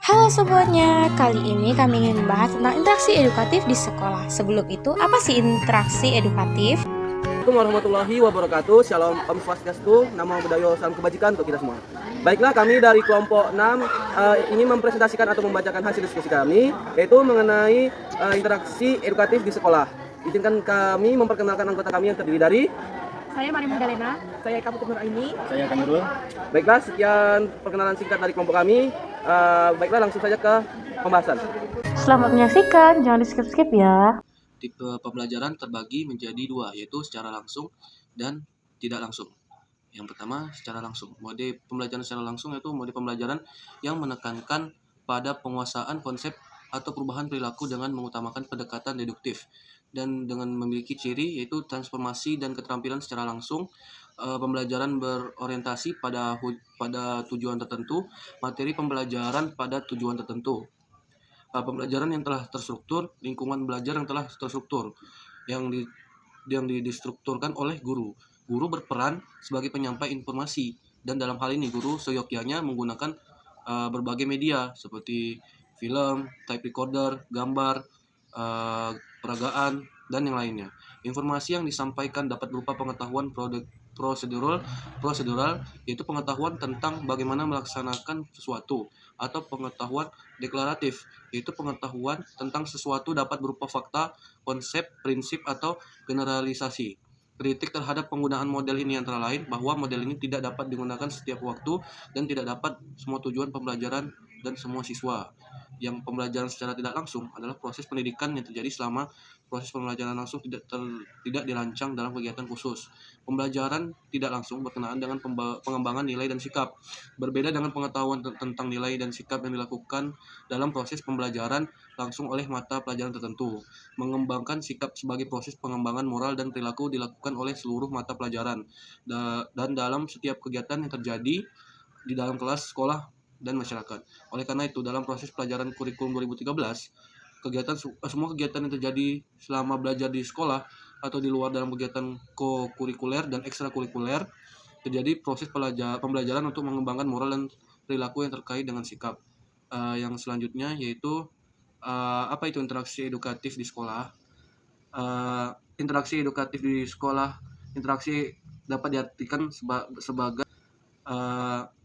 Halo semuanya, kali ini kami ingin membahas tentang interaksi edukatif di sekolah. Sebelum itu, apa sih interaksi edukatif? Assalamualaikum warahmatullahi wabarakatuh. Shalom Om Swastiastu, Namo Buddhaya, salam kebajikan untuk kita semua. Baiklah, kami dari kelompok 6 ingin mempresentasikan atau membacakan hasil diskusi kami, yaitu mengenai interaksi edukatif di sekolah. Izinkan kami memperkenalkan anggota kami yang terdiri dari Saya Mari Magdalena, saya Kamu Nur Aini. Saya Kamirul. Baiklah, sekian perkenalan singkat dari kelompok kami. Baiklah, langsung saja ke pembahasan. Selamat menyaksikan, jangan di skip-skip ya. Tipe pembelajaran terbagi menjadi dua, yaitu secara langsung dan tidak langsung. Yang pertama, secara langsung. Mode pembelajaran secara langsung yaitu mode pembelajaran yang menekankan pada penguasaan konsep atau perubahan perilaku dengan mengutamakan pendekatan deduktif dan dengan memiliki ciri yaitu transformasi dan keterampilan secara langsung. Pembelajaran berorientasi pada tujuan tertentu, materi pembelajaran pada tujuan tertentu. Pembelajaran yang telah terstruktur, lingkungan belajar yang telah terstruktur, yang distrukturkan oleh guru. Guru berperan sebagai penyampai informasi, dan dalam hal ini guru seyogyanya menggunakan berbagai media seperti film, tape recorder, gambar, peragaan, dan yang lainnya. Informasi yang disampaikan dapat berupa pengetahuan prosedural, yaitu pengetahuan tentang bagaimana melaksanakan sesuatu, atau pengetahuan deklaratif, yaitu pengetahuan tentang sesuatu dapat berupa fakta, konsep, prinsip, atau generalisasi. Kritik terhadap penggunaan model ini antara lain bahwa model ini tidak dapat digunakan setiap waktu dan tidak dapat semua tujuan pembelajaran dan semua siswa. Yang pembelajaran secara tidak langsung adalah proses pendidikan yang terjadi selama proses pembelajaran langsung tidak dirancang dalam kegiatan khusus. Pembelajaran tidak langsung berkenaan dengan pengembangan nilai dan sikap. Berbeda dengan pengetahuan tentang nilai dan sikap yang dilakukan dalam proses pembelajaran langsung oleh mata pelajaran tertentu. Mengembangkan sikap sebagai proses pengembangan moral dan perilaku dilakukan oleh seluruh mata pelajaran dan dalam setiap kegiatan yang terjadi di dalam kelas, sekolah, dan masyarakat. Oleh karena itu, dalam proses pelajaran kurikulum 2013, semua kegiatan yang terjadi selama belajar di sekolah atau di luar dalam kegiatan co-kurikuler dan ekstrakurikuler, terjadi proses pembelajaran untuk mengembangkan moral dan perilaku yang terkait dengan sikap. Yang selanjutnya yaitu apa itu interaksi edukatif di sekolah? Interaksi edukatif di sekolah, interaksi dapat diartikan sebagai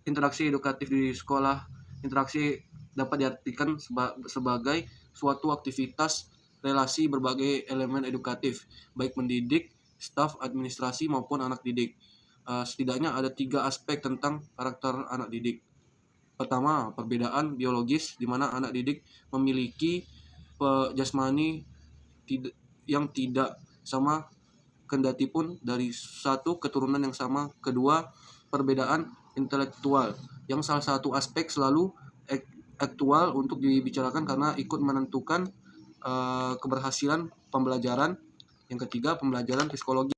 interaksi edukatif di sekolah, interaksi dapat diartikan sebagai suatu aktivitas relasi berbagai elemen edukatif, baik pendidik, staf, administrasi, maupun anak didik. Setidaknya ada 3 aspek tentang karakter anak didik. Pertama, perbedaan biologis, di mana anak didik memiliki jasmani yang tidak sama kendati pun dari satu keturunan yang sama. Kedua, perbedaan intelektual, yang salah satu aspek selalu aktual untuk dibicarakan karena ikut menentukan keberhasilan pembelajaran. Yang ketiga, pembelajaran psikologi.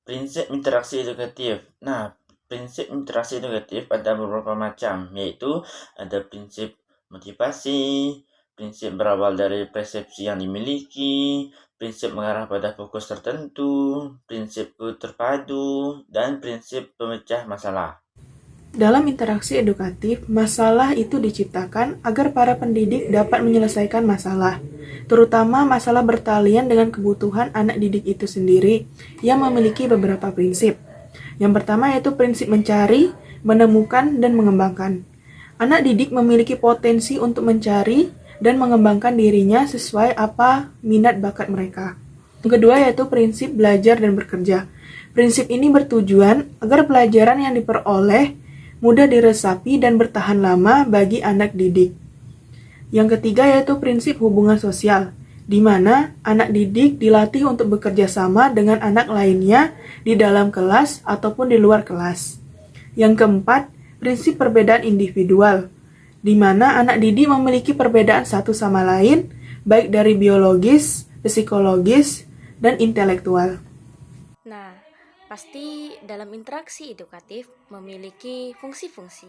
Prinsip interaksi edukatif. Nah, prinsip interaksi edukatif ada beberapa macam, yaitu ada prinsip motivasi, prinsip berawal dari persepsi yang dimiliki, prinsip mengarah pada fokus tertentu, prinsip terpadu, dan prinsip pemecah masalah. Dalam interaksi edukatif, masalah itu diciptakan agar para pendidik dapat menyelesaikan masalah, terutama masalah bertalian dengan kebutuhan anak didik itu sendiri yang memiliki beberapa prinsip. Yang pertama yaitu prinsip mencari, menemukan, dan mengembangkan. Anak didik memiliki potensi untuk mencari dan mengembangkan dirinya sesuai apa minat bakat mereka. Yang kedua yaitu prinsip belajar dan bekerja. Prinsip ini bertujuan agar pelajaran yang diperoleh mudah diresapi dan bertahan lama bagi anak didik. Yang ketiga yaitu prinsip hubungan sosial, di mana anak didik dilatih untuk bekerja sama dengan anak lainnya di dalam kelas ataupun di luar kelas. Yang keempat, prinsip perbedaan individual, di mana anak didik memiliki perbedaan satu sama lain, baik dari biologis, psikologis, dan intelektual. Nah, pasti dalam interaksi edukatif memiliki fungsi-fungsi.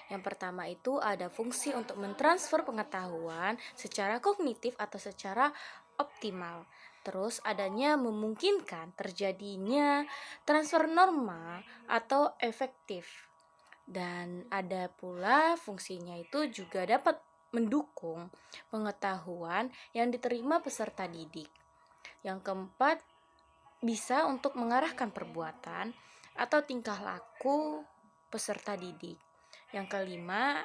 Yang pertama itu ada fungsi untuk mentransfer pengetahuan secara kognitif atau secara optimal. Terus adanya memungkinkan terjadinya transfer norma atau efektif. Dan ada pula fungsinya itu juga dapat mendukung pengetahuan yang diterima peserta didik. Yang keempat, bisa untuk mengarahkan perbuatan atau tingkah laku peserta didik. Yang kelima,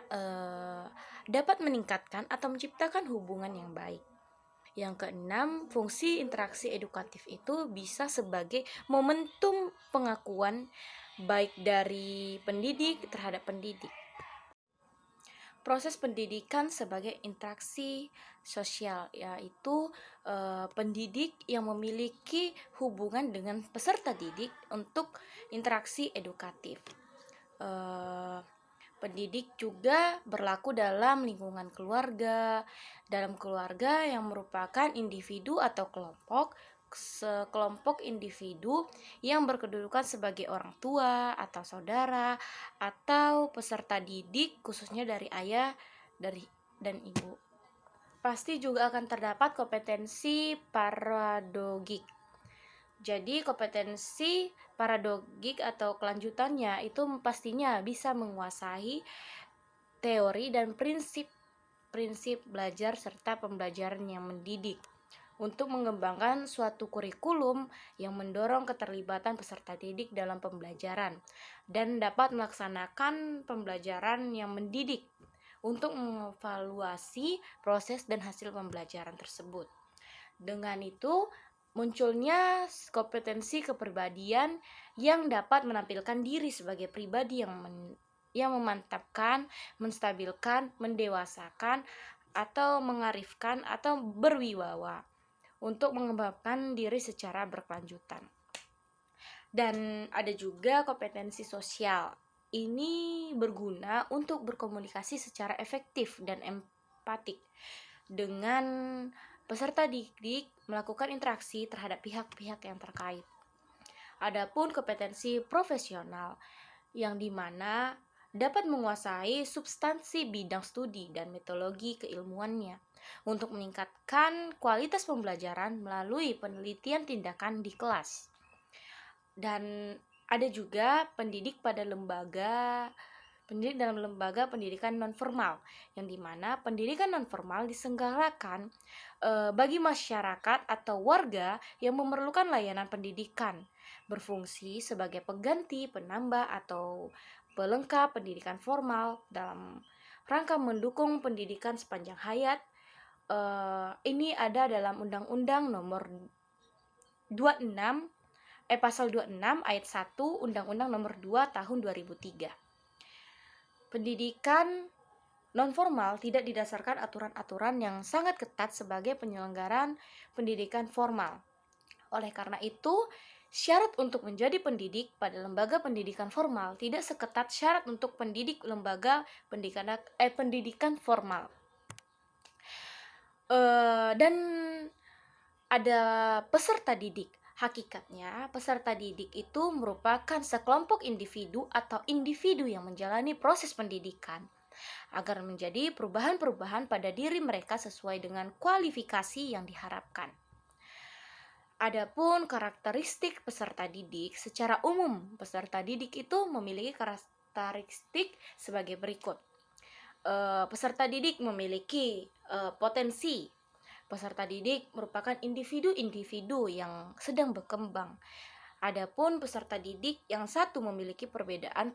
dapat meningkatkan atau menciptakan hubungan yang baik. Yang keenam, fungsi interaksi edukatif itu bisa sebagai momentum pengakuan baik dari pendidik terhadap pendidik. Proses pendidikan sebagai interaksi sosial, yaitu pendidik yang memiliki hubungan dengan peserta didik untuk interaksi edukatif. Pendidik juga berlaku dalam lingkungan keluarga. Dalam keluarga yang merupakan individu atau sekelompok individu yang berkedudukan sebagai orang tua atau saudara atau peserta didik, khususnya dari ayah dan ibu. Pasti juga akan terdapat kompetensi paradogik. Jadi kompetensi paradogik atau kelanjutannya itu pastinya bisa menguasai teori dan prinsip belajar serta pembelajaran yang mendidik untuk mengembangkan suatu kurikulum yang mendorong keterlibatan peserta didik dalam pembelajaran dan dapat melaksanakan pembelajaran yang mendidik untuk mengevaluasi proses dan hasil pembelajaran tersebut. Dengan itu, munculnya kompetensi kepribadian yang dapat menampilkan diri sebagai pribadi yang memantapkan, menstabilkan, mendewasakan, atau mengarifkan atau berwibawa untuk mengembangkan diri secara berkelanjutan. Dan ada juga kompetensi sosial. Ini berguna untuk berkomunikasi secara efektif dan empatik dengan peserta didik, melakukan interaksi terhadap pihak-pihak yang terkait. Adapun kompetensi profesional yang dimana dapat menguasai substansi bidang studi dan metodologi keilmuannya untuk meningkatkan kualitas pembelajaran melalui penelitian tindakan di kelas. Dan ada juga pendidik dalam lembaga pendidikan non-formal, yang dimana pendidikan non-formal diselenggarakan bagi masyarakat atau warga yang memerlukan layanan pendidikan, berfungsi sebagai pengganti, penambah, atau pelengkap pendidikan formal dalam rangka mendukung pendidikan sepanjang hayat. Ini ada dalam Undang-Undang Nomor 26 Pasal 26 ayat 1 Undang-Undang Nomor 2 Tahun 2003. Pendidikan non-formal tidak didasarkan aturan-aturan yang sangat ketat sebagai penyelenggaraan pendidikan formal. Oleh karena itu, syarat untuk menjadi pendidik pada lembaga pendidikan formal tidak seketat syarat untuk pendidik lembaga pendidikan formal. Dan ada peserta didik. Hakikatnya, peserta didik itu merupakan sekelompok individu atau individu yang menjalani proses pendidikan agar menjadi perubahan-perubahan pada diri mereka sesuai dengan kualifikasi yang diharapkan. Adapun karakteristik peserta didik, secara umum peserta didik itu memiliki karakteristik sebagai berikut. Peserta didik memiliki potensi. Peserta didik merupakan individu-individu yang sedang berkembang. Adapun peserta didik yang satu memiliki perbedaan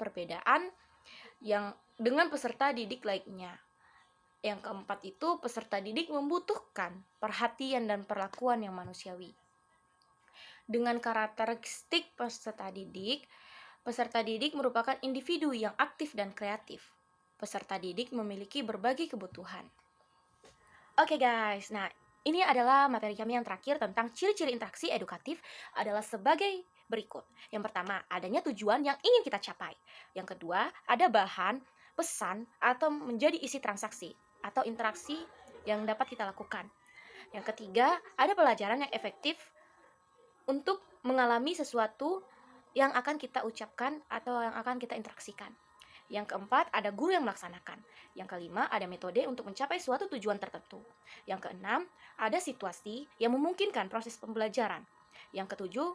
yang dengan peserta didik lainnya. Yang keempat itu peserta didik membutuhkan perhatian dan perlakuan yang manusiawi. Dengan karakteristik peserta didik merupakan individu yang aktif dan kreatif. Peserta didik memiliki berbagai kebutuhan. Oke guys, nah ini adalah materi kami yang terakhir tentang ciri-ciri interaksi edukatif adalah sebagai berikut. Yang pertama, adanya tujuan yang ingin kita capai. Yang kedua, ada bahan, pesan, atau menjadi isi transaksi atau interaksi yang dapat kita lakukan. Yang ketiga, ada pelajaran yang efektif untuk mengalami sesuatu yang akan kita ucapkan atau yang akan kita interaksikan. Yang keempat, ada guru yang melaksanakan. Yang kelima, ada metode untuk mencapai suatu tujuan tertentu. Yang keenam, ada situasi yang memungkinkan proses pembelajaran. Yang ketujuh,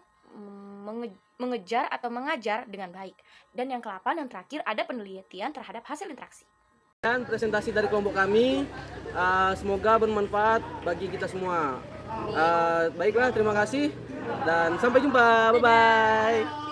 mengejar atau mengajar dengan baik. Dan yang ke-8 dan terakhir, ada penelitian terhadap hasil interaksi. Dan presentasi dari kelompok kami semoga bermanfaat bagi kita semua. Baiklah, terima kasih dan sampai jumpa. Bye-bye.